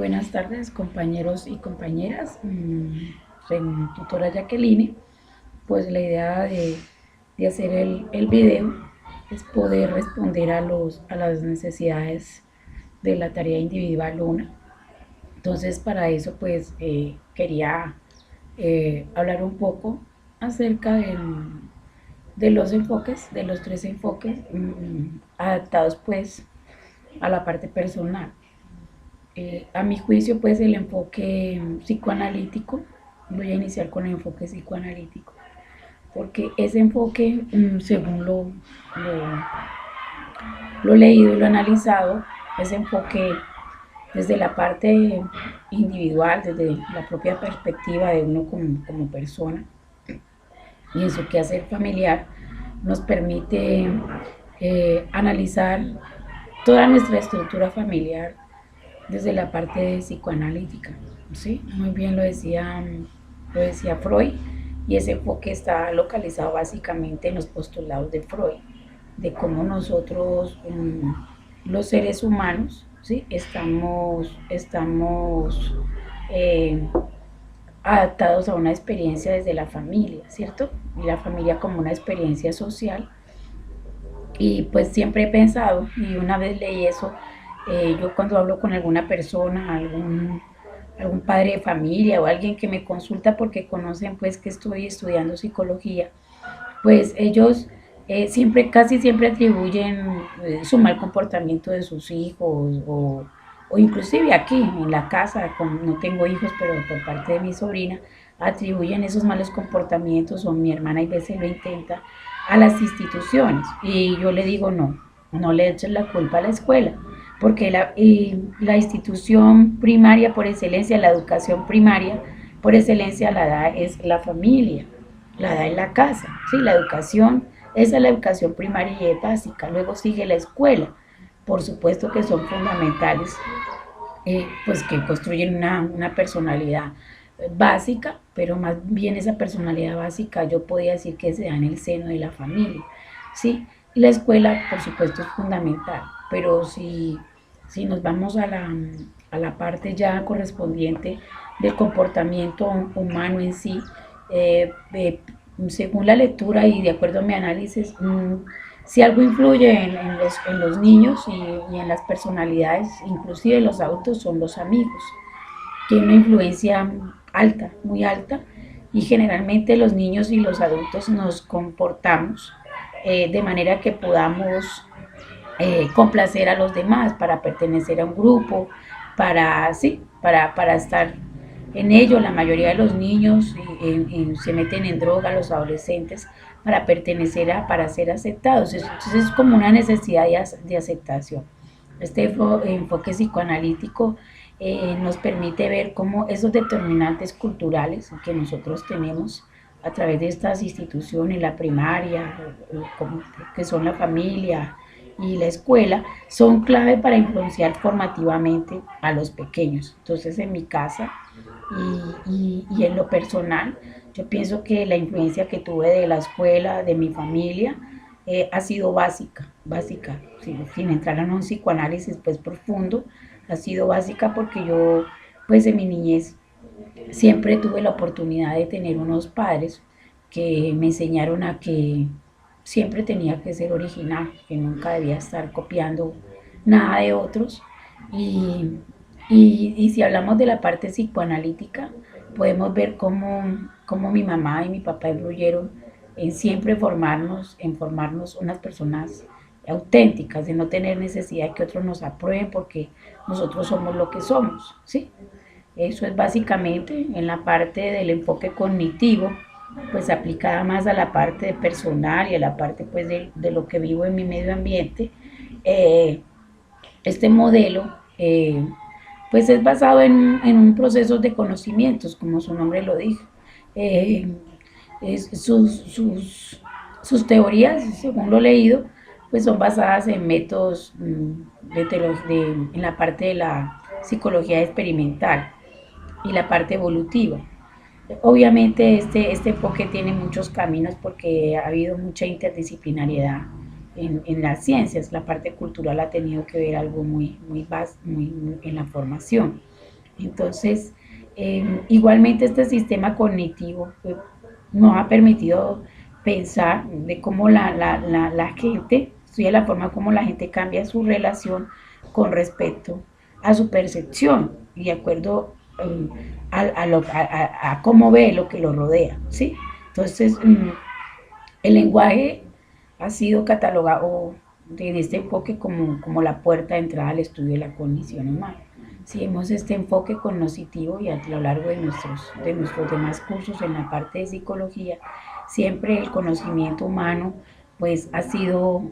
Buenas tardes, compañeros y compañeras. Soy tutora Jacqueline. Pues la idea de hacer el video es poder responder a las necesidades de la tarea individual una. Entonces, para eso, pues quería hablar un poco acerca de los enfoques, de los tres enfoques adaptados, pues, a la parte personal. A mi juicio, pues el enfoque psicoanalítico, voy a iniciar con el enfoque psicoanalítico, porque ese enfoque, según lo leído y lo analizado, ese enfoque desde la parte individual, desde la propia perspectiva de uno como persona y en su quehacer familiar, nos permite analizar toda nuestra estructura familiar desde la parte psicoanalítica, ¿sí? Muy bien lo decía Freud, y ese enfoque está localizado básicamente en los postulados de Freud, de cómo nosotros, los seres humanos, ¿sí? Estamos eh, adaptados a una experiencia desde la familia, ¿cierto? Y la familia como una experiencia social. Y pues siempre he pensado, y una vez leí eso, yo cuando hablo con alguna persona, algún padre de familia o alguien que me consulta porque conocen pues que estoy estudiando psicología, pues ellos casi siempre atribuyen su mal comportamiento de sus hijos o inclusive aquí en la casa, no tengo hijos, pero por parte de mi sobrina, atribuyen esos malos comportamientos, o mi hermana a veces lo intenta, a las instituciones. Y yo le digo, no, no le eches la culpa a la escuela, porque la institución primaria por excelencia, la educación primaria por excelencia la da es la familia, la da en la casa, ¿sí? La educación, esa es la educación primaria y es básica, luego sigue la escuela, por supuesto que son fundamentales, pues que construyen una personalidad básica, pero más bien esa personalidad básica yo podría decir que se da en el seno de la familia, ¿sí? Y la escuela, por supuesto, es fundamental, pero si nos vamos a la parte ya correspondiente del comportamiento humano en sí, eh, eh, según la lectura y de acuerdo a mi análisis, si algo influye en los niños y en las personalidades, inclusive los adultos, son los amigos, tiene una influencia alta, muy alta, y generalmente los niños y los adultos nos comportamos de manera que podamos complacer a los demás, para pertenecer a un grupo, sí, para estar en ello. La mayoría de los niños se meten en droga, los adolescentes, para pertenecer para ser aceptados. Entonces es como una necesidad de aceptación. Este enfoque psicoanalítico nos permite ver cómo esos determinantes culturales que nosotros tenemos a través de estas instituciones, la primaria, que son la familia y la escuela, son clave para influenciar formativamente a los pequeños. Entonces, en mi casa y en lo personal, yo pienso que la influencia que tuve de la escuela, de mi familia, ha sido básica, sin entrar en un psicoanálisis pues profundo, ha sido básica porque yo pues en mi niñez siempre tuve la oportunidad de tener unos padres que me enseñaron a que siempre tenía que ser original, que nunca debía estar copiando nada de otros. Y, y si hablamos de la parte psicoanalítica, podemos ver cómo mi mamá y mi papá influyeron en siempre formarnos unas personas auténticas, de no tener necesidad de que otros nos aprueben porque nosotros somos lo que somos, ¿sí? Eso es básicamente en la parte del enfoque cognitivo, pues aplicada más a la parte personal y a la parte pues de lo que vivo en mi medio ambiente. Eh, este modelo pues es basado en un proceso de conocimientos, como su nombre lo dice. Eh, sus teorías, según lo leído, pues son basadas en métodos en la parte de la psicología experimental y la parte evolutiva. Obviamente este enfoque tiene muchos caminos porque ha habido mucha interdisciplinariedad en las ciencias. La parte cultural ha tenido que ver algo muy en la formación. Entonces, igualmente este sistema cognitivo nos ha permitido pensar de cómo la gente, de la forma como la gente cambia su relación con respecto a su percepción y de acuerdo a cómo ve lo que lo rodea, ¿sí? Entonces, el lenguaje ha sido catalogado en este enfoque como la puerta de entrada al estudio de la cognición humana. Si vemos este enfoque cognoscitivo y a lo largo de nuestros demás cursos en la parte de psicología, siempre el conocimiento humano pues ha sido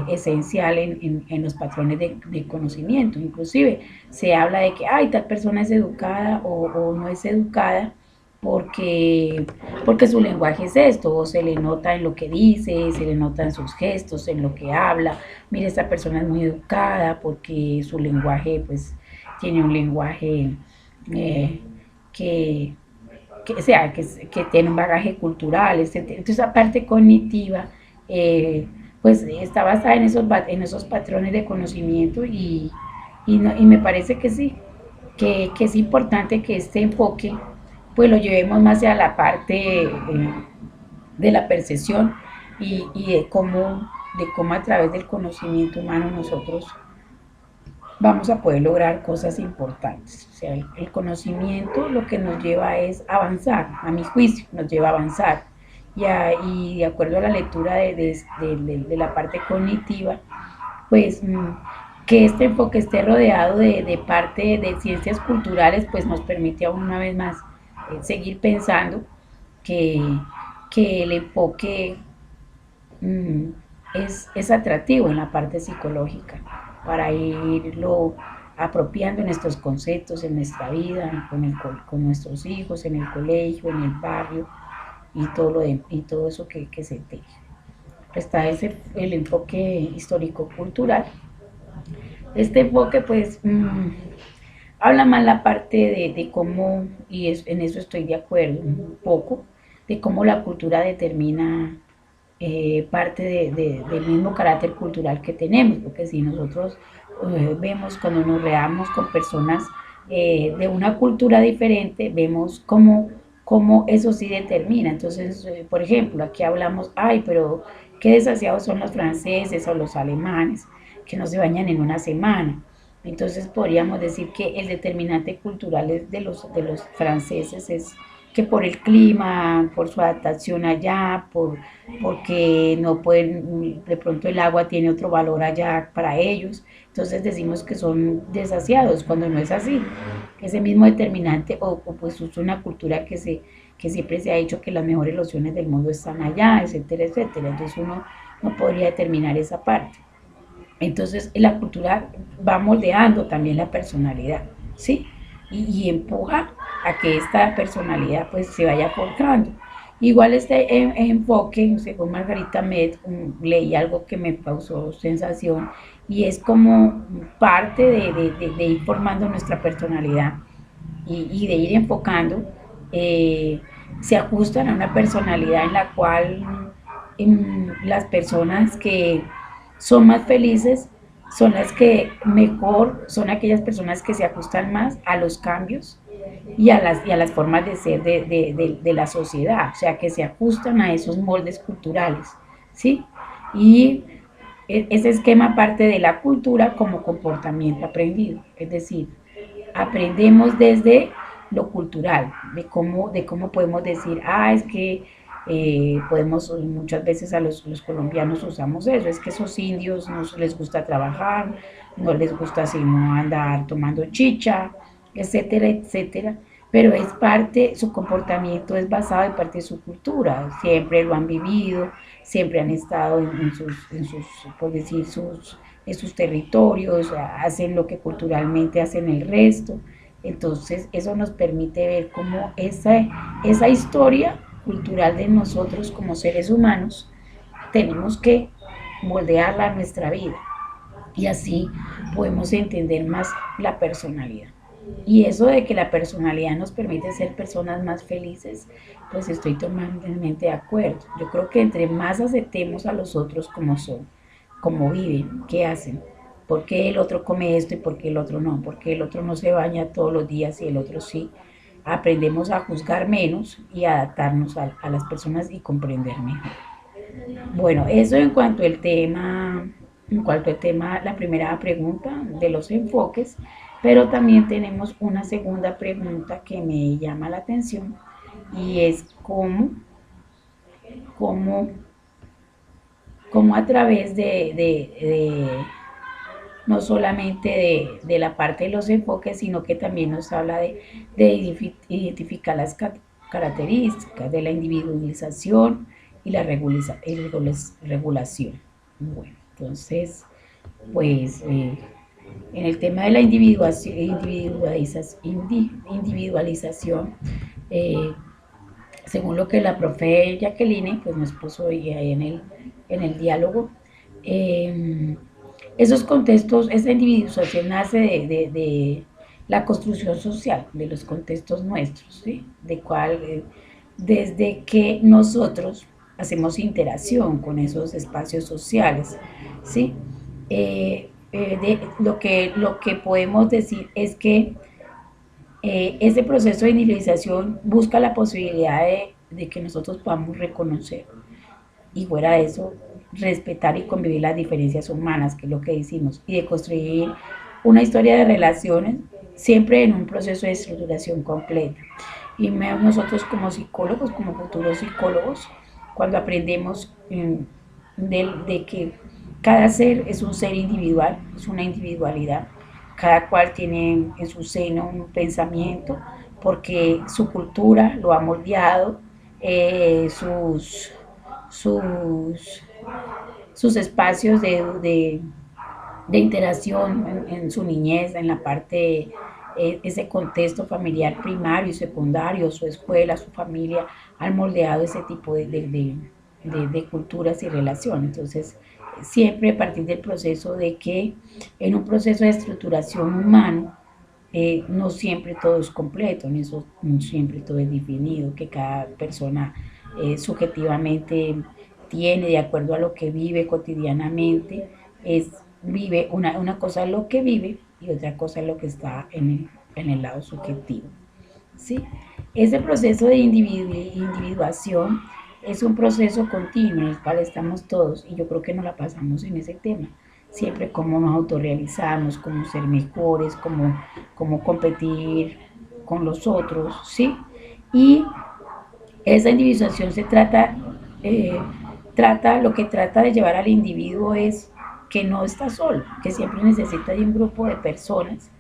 esencial en los patrones de conocimiento. Inclusive se habla de que ay, tal persona es educada o no es educada porque, porque su lenguaje es esto, o se le nota en lo que dice, se le nota en sus gestos, en lo que habla. Mire, esta persona es muy educada porque su lenguaje, pues, tiene un lenguaje eh, que, o sea, que tiene un bagaje cultural, etc. Entonces, esa parte cognitiva, pues, está basada en esos patrones de conocimiento y me parece que sí, que es importante que este enfoque pues lo llevemos más hacia la parte de la percepción y de cómo a través del conocimiento humano nosotros vamos a poder lograr cosas importantes. O sea, el conocimiento lo que nos lleva es avanzar, a mi juicio, nos lleva a avanzar. Y de acuerdo a la lectura de la parte cognitiva, pues que este enfoque esté rodeado de parte de ciencias culturales, pues nos permite aún una vez más seguir pensando que, que el enfoque mm, es atractivo en la parte psicológica para irlo apropiando en estos conceptos, en nuestra vida, con nuestros hijos, en el colegio, en el barrio y todo eso que se teje. Está el enfoque histórico-cultural. Este enfoque pues habla más la parte de cómo, en eso estoy de acuerdo un poco, de cómo la cultura determina parte del mismo carácter cultural que tenemos, porque si nosotros vemos cuando nos reamos con personas de una cultura diferente, vemos cómo eso sí determina. Entonces, por ejemplo, aquí hablamos, ay, pero qué desasiados son los franceses o los alemanes, que no se bañan en una semana. Entonces podríamos decir que el determinante cultural de los franceses es que por el clima, por su adaptación allá, porque no pueden, de pronto el agua tiene otro valor allá para ellos, entonces decimos que son desasiados, cuando no es así. Ese mismo determinante, o pues es una cultura que siempre se ha dicho que las mejores lociones del mundo están allá, etcétera, etcétera. Entonces uno no podría determinar esa parte. Entonces la cultura va moldeando también la personalidad, ¿sí? Y empuja a que esta personalidad pues se vaya forjando. Igual este enfoque, según Margarita Med, leí algo que me causó sensación y es como parte de ir formando nuestra personalidad y de ir enfocando, se ajustan a una personalidad en la cual las personas que son más felices son las que mejor, son aquellas personas que se ajustan más a los cambios y a las formas de ser de la sociedad, o sea, que se ajustan a esos moldes culturales, ¿sí? Y ese esquema parte de la cultura como comportamiento aprendido, es decir, aprendemos desde lo cultural, de cómo podemos decir, ah, es que podemos, muchas veces a los colombianos usamos eso, es que esos indios no les gusta trabajar, no les gusta sino andar tomando chicha, etcétera, etcétera, pero es parte, su comportamiento es basado en parte de su cultura, siempre lo han vivido, siempre han estado por decir, en sus territorios, hacen lo que culturalmente hacen el resto. Entonces eso nos permite ver cómo esa historia cultural de nosotros como seres humanos tenemos que moldearla a nuestra vida y así podemos entender más la personalidad. Y eso de que la personalidad nos permite ser personas más felices, pues estoy totalmente de acuerdo. Yo creo que entre más aceptemos a los otros como son, como viven, qué hacen, ¿Por qué el otro come esto y por qué el otro no? ¿Por qué el otro no se baña todos los días y el otro sí? Aprendemos a juzgar menos y adaptarnos a las personas y comprender mejor. Bueno, eso en cuanto al tema, la primera pregunta de los enfoques, pero también tenemos una segunda pregunta que me llama la atención y es cómo, cómo a través no solamente de la parte de los enfoques, sino que también nos habla de identificar las características de la individualización y la regulación. Bueno, entonces, pues en el tema de la individualización, eh, según lo que la profe Jacqueline pues nos puso ahí en el diálogo, eh, esos contextos, esa individualización nace de la construcción social, de los contextos nuestros, ¿sí? De cuál, desde que nosotros hacemos interacción con esos espacios sociales, ¿sí? Lo que podemos decir es que ese proceso de individualización busca la posibilidad de que nosotros podamos reconocer y fuera de eso, respetar y convivir las diferencias humanas, que es lo que decimos, y de construir una historia de relaciones siempre en un proceso de estructuración completa. Y nosotros como psicólogos, como futuros psicólogos, cuando aprendemos de que cada ser es un ser individual, es una individualidad, cada cual tiene en su seno un pensamiento, porque su cultura lo ha moldeado, sus, sus espacios de interacción en su niñez, en la parte, ese contexto familiar primario y secundario, su escuela, su familia, han moldeado ese tipo de culturas y relaciones. Entonces, siempre a partir del proceso de que en un proceso de estructuración humano, no siempre todo es completo, ni eso, no siempre todo es definido, que cada persona subjetivamente tiene de acuerdo a lo que vive cotidianamente, vive una cosa es lo que vive y otra cosa es lo que está en el lado subjetivo. ¿Sí? Ese proceso de individuación es un proceso continuo en el cual estamos todos y yo creo que nos la pasamos en ese tema. Siempre cómo nos autorrealizamos, cómo ser mejores, cómo competir con los otros, ¿sí? Y esa individuación eh, lo que trata de llevar al individuo es que no está solo, que siempre necesita de un grupo de personas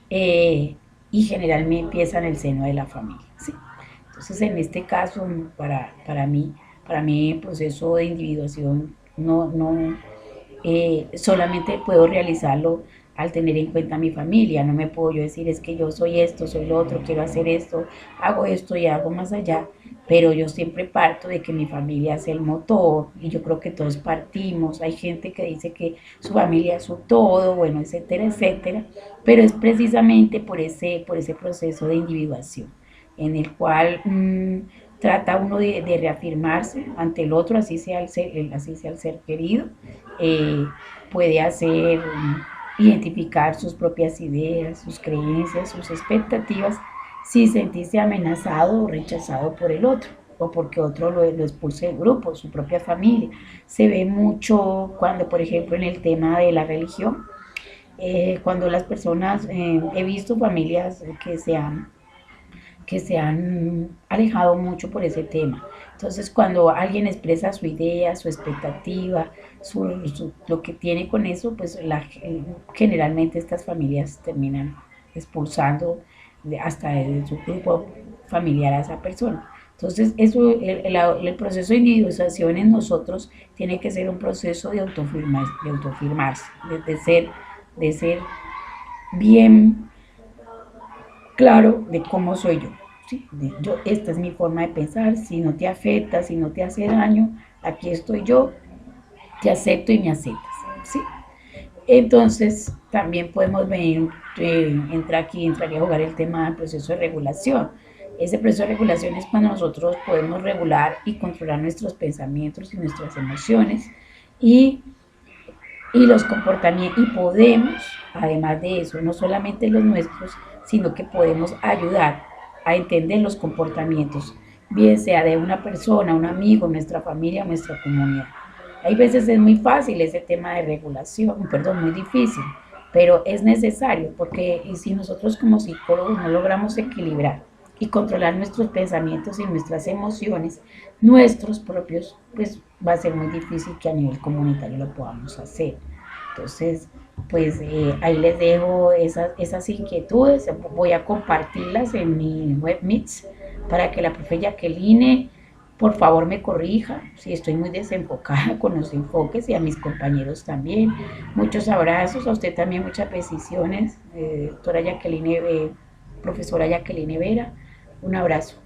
eh, y generalmente empieza en el seno de la familia. ¿Sí? Entonces, en este caso, para mí el proceso de individuación solamente puedo realizarlo al tener en cuenta a mi familia. No me puedo yo decir es que yo soy esto, soy lo otro, quiero hacer esto, hago esto y hago más allá, pero yo siempre parto de que mi familia es el motor y yo creo que todos partimos. Hay gente que dice que su familia es su todo, bueno, etcétera, etcétera, pero es precisamente por ese proceso de individuación en el cual trata uno de reafirmarse ante el otro, así sea el ser querido, eh, puede hacer, identificar sus propias ideas, sus creencias, sus expectativas, sin sentirse amenazado o rechazado por el otro o porque otro lo expulse del grupo, su propia familia. Se ve mucho cuando, por ejemplo, en el tema de la religión, cuando las personas, he visto familias que se han alejado mucho por ese tema. Entonces, cuando alguien expresa su idea, su expectativa, lo que tiene con eso, pues generalmente estas familias terminan expulsando hasta de su grupo familiar a esa persona. Entonces, el proceso de individualización en nosotros tiene que ser un proceso de autoafirmarse, de ser bien claro de cómo soy yo. ¿Sí? Esta es mi forma de pensar, si no te afecta, si no te hace daño, aquí estoy yo, te acepto y me aceptas. ¿Sí? Entonces, también podemos venir, entraría a jugar el tema del proceso de regulación. Ese proceso de regulación es cuando nosotros podemos regular y controlar nuestros pensamientos y nuestras emociones y y los comportamientos, y podemos, además de eso, no solamente los nuestros, sino que podemos ayudar a entender los comportamientos, bien sea de una persona, un amigo, nuestra familia, nuestra comunidad. Hay veces es muy fácil ese tema de regulación, perdón, muy difícil, pero es necesario porque si nosotros como psicólogos no logramos equilibrar y controlar nuestros pensamientos y nuestras emociones, nuestros propios, pues va a ser muy difícil que a nivel comunitario lo podamos hacer. Entonces, pues ahí les dejo esas inquietudes, voy a compartirlas en mi web Meets para que la profe Jacqueline por favor me corrija si estoy muy desenfocada con los enfoques y a mis compañeros también. Muchos abrazos, a usted también muchas bendiciones, doctora Jacqueline, profesora Jacqueline Vera, un abrazo.